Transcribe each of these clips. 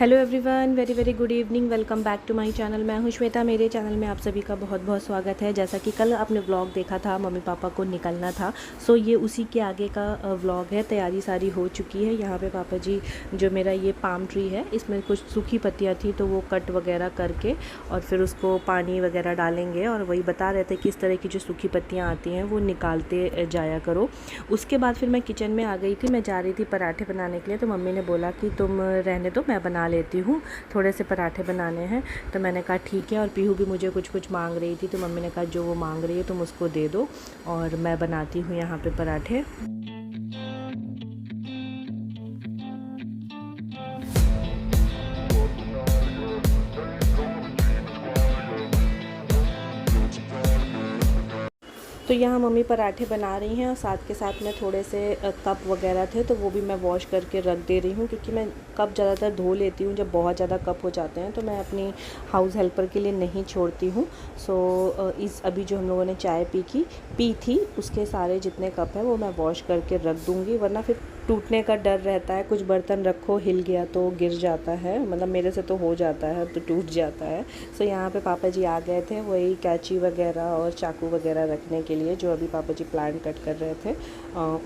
Hello everyone, very very good evening. Welcome back to my channel. मैं हूं श्वेता। मेरे channel में आप सभी का बहुत बहुत स्वागत है। जैसा कि कल आपने व्लॉग देखा था, मम्मी पापा को निकलना था, सो ये उसी के आगे का व्लॉग है। तैयारी सारी हो चुकी है। यहाँ पे पापा जी, जो मेरा ये पाम ट्री है, इसमें कुछ सूखी पत्तियाँ थी तो वो कट वगैरह करके और फिर उसको पानी वगैरह डालेंगे। और वही बता रहे थे कि इस तरह की जो सूखी पत्तियाँ आती हैं वो निकालते जाया करो। उसके बाद फिर मैं किचन में आ गई थी। मैं जा रही थी पराठे बनाने के लिए, तो मम्मी ने बोला कि तुम रहने दो, मैं बना लेती हूँ, थोड़े से पराठे बनाने हैं। तो मैंने कहा ठीक है। और पीहू भी मुझे कुछ कुछ मांग रही थी, तो मम्मी ने कहा जो वो मांग रही है तुम उसको दे दो और मैं बनाती हूँ यहाँ पे पराठे। तो यहाँ मम्मी पराठे बना रही हैं और साथ के साथ में थोड़े से कप वगैरह थे तो वो भी मैं वॉश करके रख दे रही हूँ, क्योंकि मैं कप ज़्यादातर धो लेती हूँ जब बहुत ज़्यादा कप हो जाते हैं, तो मैं अपनी हाउस हेल्पर के लिए नहीं छोड़ती हूँ। सो इस अभी जो हम लोगों ने चाय पी थी उसके सारे जितने कप हैं वो मैं वॉश करके रख दूँगी, वरना फिर टूटने का डर रहता है। कुछ बर्तन रखो, हिल गया तो गिर जाता है, मतलब मेरे से तो हो जाता है, तो टूट जाता है। सो यहाँ पे पापा जी आ गए थे, वही कैंची वगैरह और चाकू वगैरह रखने के लिए, जो अभी पापा जी प्लांट कट कर रहे थे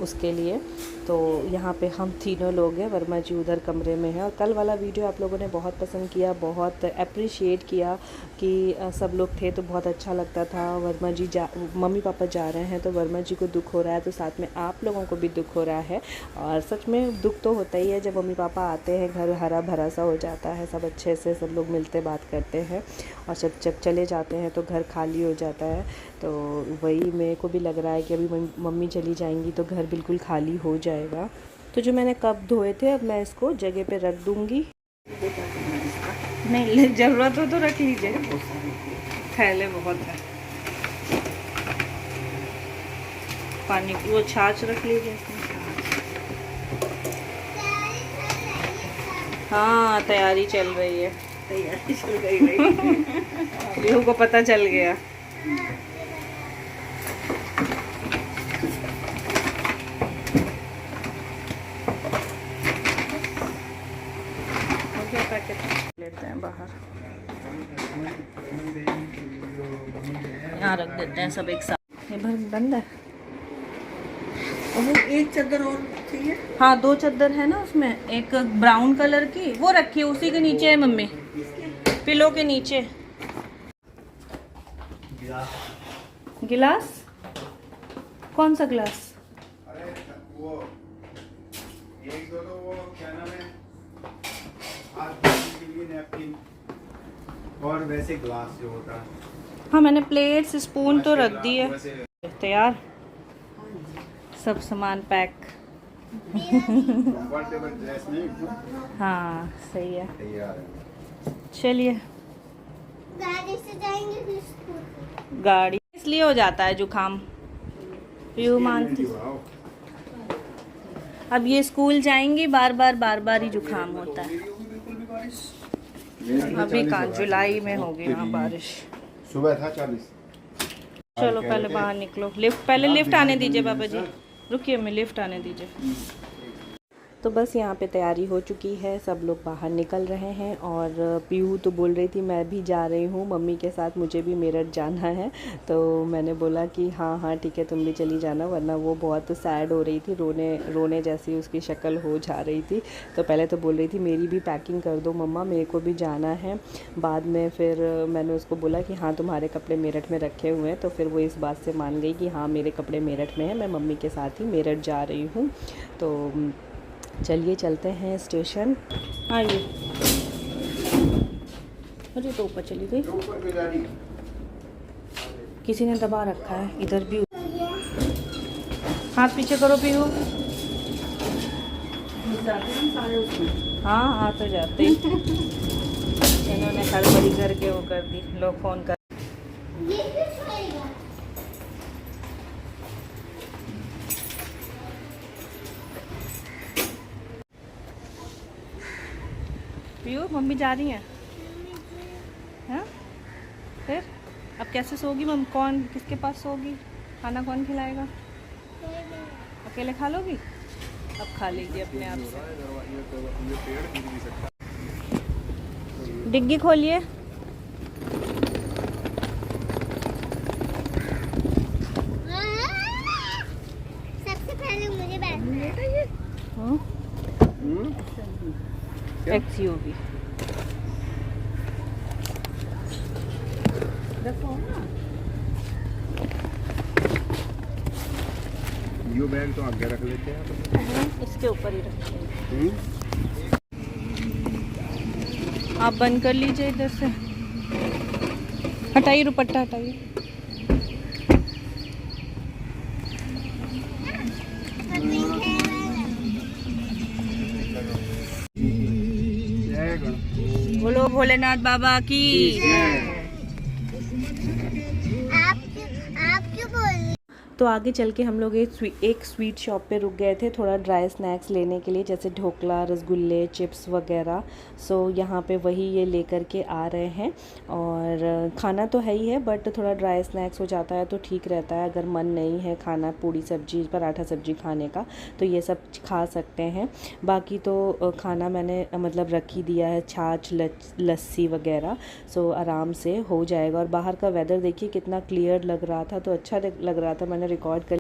उसके लिए। तो यहाँ पे हम तीनों लोग हैं, वर्मा जी उधर कमरे में हैं। और कल वाला वीडियो आप लोगों ने बहुत पसंद किया, बहुत अप्रिशिएट किया कि सब लोग थे तो बहुत अच्छा लगता था। वर्मा जी मम्मी पापा जा रहे हैं तो वर्मा जी को दुख हो रहा है, तो साथ में आप लोगों को भी दुख हो रहा है। और सच में दुख तो होता ही है जब मम्मी पापा आते हैं, घर हरा भरा सा हो जाता है, सब अच्छे से सब लोग मिलते बात करते हैं। और जब चले जाते हैं तो घर खाली हो जाता है। तो वही मेरे को भी लग रहा है कि अभी मम्मी चली जाएंगी तो घर बिल्कुल खाली हो जाएगा। तो जो मैंने कप धोए थे अब मैं इसको जगह पे रख दूँगी। नहीं, ज़रूरत हो तो रख लीजिए, थैले बहुत है। पानी वो छाछ रख लीजिए। हाँ, तैयारी चल रही है। तैयारी चल रही है। बिहू को पता चल गया। पैकेट लेते हैं बाहर, यहाँ रख देते हैं सब एक साथ। ये भर बंद है। एक चादर और चाहिए। हाँ, 2 चादर है ना उसमें, एक ब्राउन कलर की वो रखी है, उसी के नीचे है मम्मी, पिलो के नीचे। गिलास? कौन सा गिलास? अरे वो एक दो तो वो क्या नाम है, हाथ धोने के लिए नैपकिन और वैसे ग्लास जो होता है। हाँ, मैंने प्लेट्स स्पून तो रख दी है। तैयार, सब सामान पैक। कंफर्टेबल ड्रेस में हाँ सही है। तैयार है। चलिए, गाड़ी से जाएंगे फिर स्कूल। गाड़ी इसलिए हो जाता है जुकाम, यू मानती। अब ये स्कूल जाएंगी, बार बार ही जुकाम होता है। अभी कहाँ, जुलाई में होगी ना बारिश। सुबह था 40। चलो पहले बाहर निकलो, पहले लिफ्ट आने दीजिए बाबा जी, रुकिए, मैं लिफ्ट आने दीजिए। तो बस यहाँ पे तैयारी हो चुकी है, सब लोग बाहर निकल रहे हैं। और पीहू तो बोल रही थी मैं भी जा रही हूँ मम्मी के साथ, मुझे भी मेरठ जाना है। तो मैंने बोला कि हाँ हाँ ठीक है, तुम भी चली जाना, वरना वो बहुत सैड हो रही थी, रोने जैसी उसकी शक्ल हो जा रही थी। तो पहले तो बोल रही थी मेरी भी पैकिंग कर दो मम्मा, मेरे को भी जाना है। बाद में फिर मैंने उसको बोला कि हाँ तुम्हारे कपड़े मेरठ में रखे हुए हैं, तो फिर वो इस बात से मान गई कि हाँ मेरे कपड़े मेरठ में हैं, मैं मम्मी के साथ ही मेरठ जा रही हूँ। तो चलिए चलते हैं स्टेशन। आइए। अरे तो ऊपर चली गई, किसी ने दबा रखा है इधर भी। हाथ पीछे करो पीहू। हाँ आ तो जाते ही। इन्होंने हड़बड़ी करके वो कर दी, लोग फोन कर। पीहू मम्मी जा रही हैं। हाँ फिर अब कैसे सोगी मम्मी? कौन किसके पास सोगी? खाना कौन खिलाएगा? अकेले खा लोगी? अब खा लेगी अपने आप से। डिग्गी खोलिए। सबसे पहले मुझे बैठना है। XUV यू बैग तो आगे रख लेते हैं। इसके ऊपर ही रखिए। आप बंद कर लीजिए इधर से। हटाइए दुपट्टा हटाइए। बोलो भोलेनाथ बाबा की। आप क्यों बोल रही? तो आगे चल के हम लोग एक स्वीट शॉप पे रुक गए थे थोड़ा ड्राई स्नैक्स लेने के लिए, जैसे ढोकला, रसगुल्ले, चिप्स वगैरह। सो यहाँ पे वही ये लेकर के आ रहे हैं। और खाना तो है ही है, बट थोड़ा ड्राई स्नैक्स हो जाता है तो ठीक रहता है। अगर मन नहीं है खाना पूड़ी सब्जी पराठा सब्जी खाने का तो ये सब खा सकते हैं। बाकी तो खाना मैंने मतलब रख ही दिया है, छाछ लस्सी वगैरह। सो आराम से हो जाएगा। और बाहर का वेदर देखिए कितना क्लियर लग रहा था, तो अच्छा लग रहा था। मैंने रिकॉर्ड कर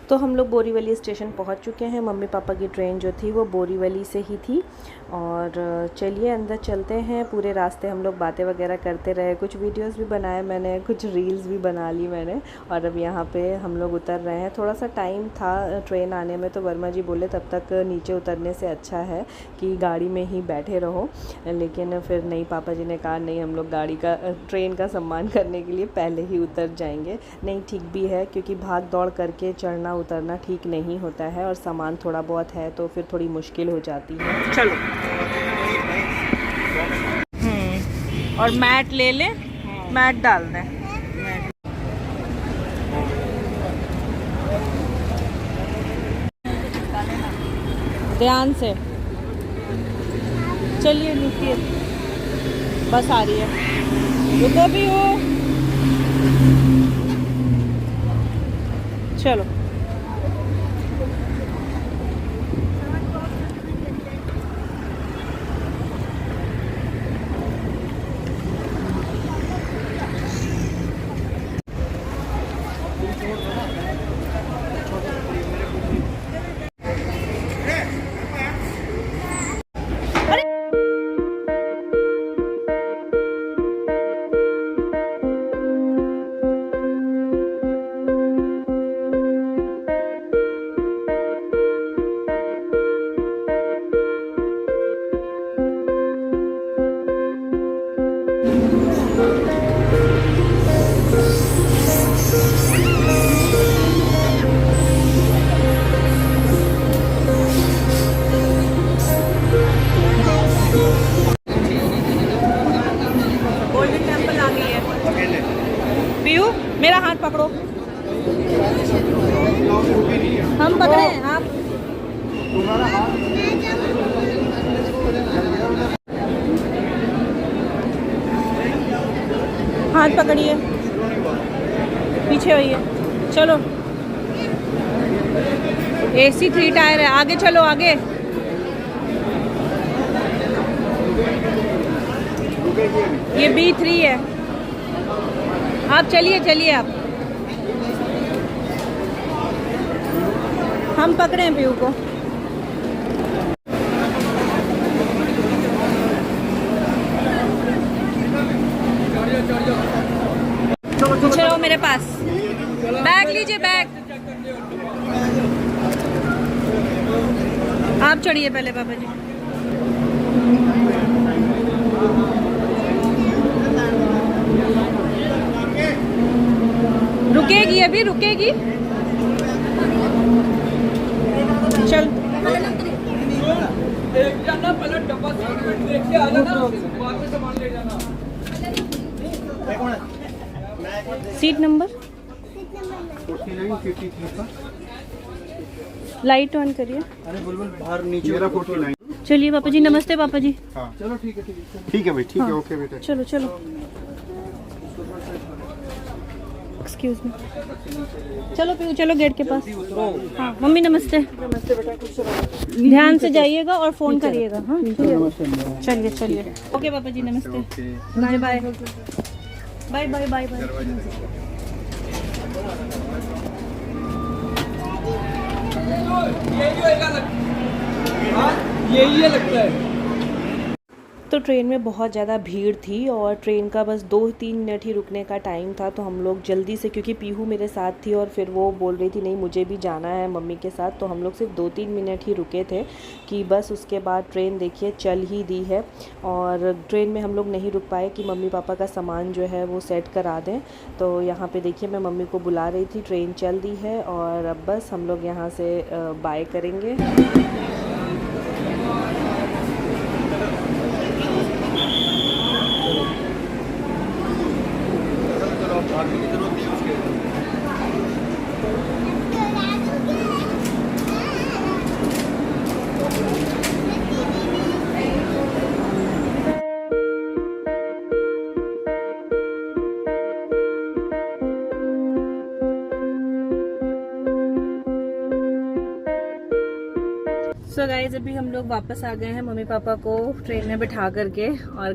तो हम लोग बोरीवली स्टेशन पहुंच चुके हैं। मम्मी पापा की ट्रेन जो थी वो बोरीवली से ही थी। और चलिए अंदर चलते हैं। पूरे रास्ते हम लोग बातें वगैरह करते रहे, कुछ वीडियोस भी बनाए मैंने, कुछ रील्स भी बना ली मैंने। और अब यहाँ पे हम लोग उतर रहे हैं। थोड़ा सा टाइम था ट्रेन आने में, तो वर्मा जी बोले तब तक नीचे उतरने से अच्छा है कि गाड़ी में ही बैठे रहो। लेकिन फिर नहीं, पापा जी ने कहा नहीं, हम लोग ट्रेन का सम्मान करने के लिए पहले ही उतर जाएंगे। नहीं, ठीक भी है, क्योंकि भाग दौड़ करके चढ़ना उतरना ठीक नहीं होता है। और सामान थोड़ा बहुत है तो फिर थोड़ी मुश्किल हो जाती है। चलो। और मैट ले लें, मैट डाल दें। ध्यान से चलिए, रुकिए, बस आ रही है, रुको भी हो। चलो। मेरा हाथ पकड़ो। हम पकड़े, आप हाथ पकड़िए, पीछे होइए। चलो, AC 3 टायर है, आगे चलो, आगे। ये B3 है। आप चलिए चलिए, आप हम पकड़े हैं पीयू को। पीछे रहो मेरे पास। बैग लीजिए, बैग। आप चढ़िए पहले पापा जी। रुकेगी, अभी रुकेगी। चल एक जाना पहले डब्बा देख के आ जाना, बाद में सामान ले जाना। सीट नंबर 4953 का। लाइट ऑन करिए। अरे बुलबुल बाहर नीचे मेरा 49। चलिए पापा जी, नमस्ते पापा जी। हाँ चलो ठीक है ठीक है भाई, ठीक है, ओके बेटा। चलो चलो। Excuse me. चलो पीयू, चलो गेट के पास। हाँ मम्मी नमस्ते। नमस्ते बेटा, खुश रहो। ध्यान से जाइएगा और फोन करिएगा। हाँ चलिए चलिए। ओके पापा जी, नमस्ते। Bye bye bye bye bye bye. यही है लगता है। तो ट्रेन में बहुत ज़्यादा भीड़ थी और ट्रेन का बस 2-3 मिनट ही रुकने का टाइम था, तो हम लोग जल्दी से, क्योंकि पीहू मेरे साथ थी और फिर वो बोल रही थी नहीं मुझे भी जाना है मम्मी के साथ, तो हम लोग सिर्फ 2-3 मिनट ही रुके थे कि बस उसके बाद ट्रेन देखिए चल ही दी है। और ट्रेन में हम लोग नहीं रुक पाए कि मम्मी पापा का सामान जो है वो सेट करा दें, तो यहाँ पे देखिए मैं मम्मी को बुला रही थी, ट्रेन चल दी है और अब बस हम लोग यहाँ से बाय करेंगे। सो गाइज अभी हम लोग वापस आ गए हैं मम्मी पापा को ट्रेन में बिठा करके, और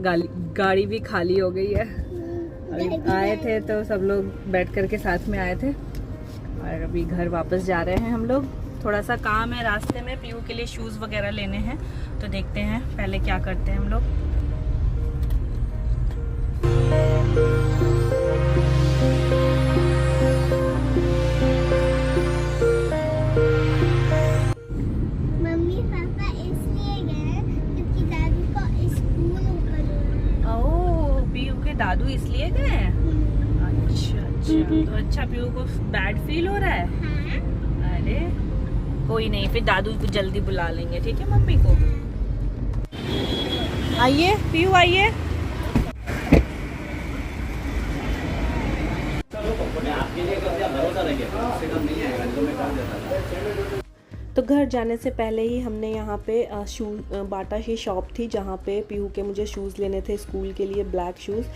गाड़ी भी खाली हो गई है। अभी आए थे तो सब लोग बैठ करके साथ में आए थे और अभी घर वापस जा रहे हैं हम लोग। थोड़ा सा काम है रास्ते में, पीयू के लिए शूज़ वगैरह लेने हैं, तो देखते हैं पहले क्या करते हैं हम लोग। मम्मी पापा इसलिए गए क्योंकि दादी को स्कूल ओपन हुआ। ओह, पीयू के दादू इसलिए गए हैं? अच्छा अच्छा, तो अच्छा पीयू को बैड फील हो रहा है? हाँ। अरे कोई नहीं, फिर दादू को जल्दी बुला लेंगे, ठीक है मम्मी को। आइए पीयू आइए। तो घर जाने से पहले ही हमने यहाँ पे शूज़ बाटा ही शॉप थी जहाँ पे पीहू के मुझे शूज़ लेने थे स्कूल के लिए, ब्लैक शूज़।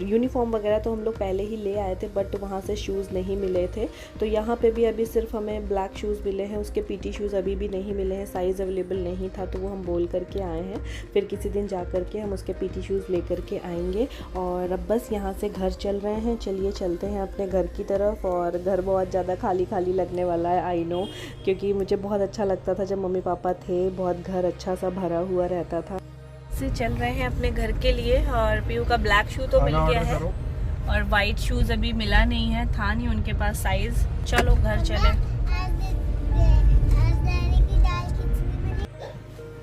यूनिफॉर्म वगैरह तो हम लोग पहले ही ले आए थे, बट वहाँ से शूज़ नहीं मिले थे, तो यहाँ पे भी अभी सिर्फ हमें ब्लैक शूज़ मिले हैं, उसके पीटी शूज़ अभी भी नहीं मिले हैं, साइज़ अवेलेबल नहीं था, तो वो हम बोल करके आए हैं। फिर किसी दिन जा कर के हम उसके पीटी शूज़ ले करके आएंगे। और अब बस यहाँ से घर चल रहे हैं, चलिए चलते हैं अपने घर की तरफ। और घर बहुत ज़्यादा खाली खाली लगने वाला है, आई नो, क्योंकि मुझे बहुत अच्छा लगता था जब मम्मी पापा थे, बहुत घर अच्छा सा भरा हुआ रहता था। से चल रहे हैं अपने घर के लिए और पीयू का ब्लैक शू तो मिल गया है और वाइट शूज़ अभी मिला नहीं है, था नहीं उनके पास साइज़। चलो घर चले।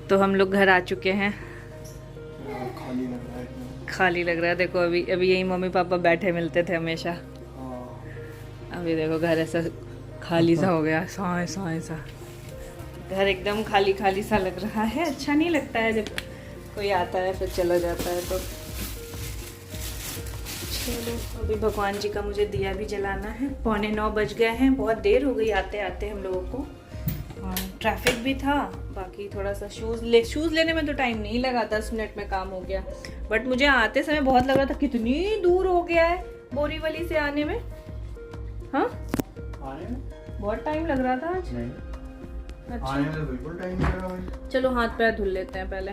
तो हम लोग घर आ चुके हैं। खाली लग रहा है, देखो अभी अभी यही मम्मी पापा बैठे मिलते थे हमेशा, अभी देखो घर ऐसा खाली सा हो गया, साए साए सा घर एकदम खाली खाली सा लग रहा है। अच्छा नहीं लगता है जब कोई आता है फिर चला जाता है। तो चलो अभी भगवान जी का मुझे दिया भी जलाना है। 8:45 बज गए हैं, बहुत देर हो गई आते आते हम लोगों को, और ट्रैफिक भी था। बाकी थोड़ा सा शूज़ लेने में तो टाइम नहीं लगा, 10 मिनट में काम हो गया, बट मुझे आते समय बहुत लग रहा था कितनी दूर हो गया है बोरीवली से आने में। हाँ बहुत टाइम लग रहा था आज। आने में बिल्कुल टाइम नहीं लगा भाई। चलो हाथ पैर धुल लेते हैं पहले।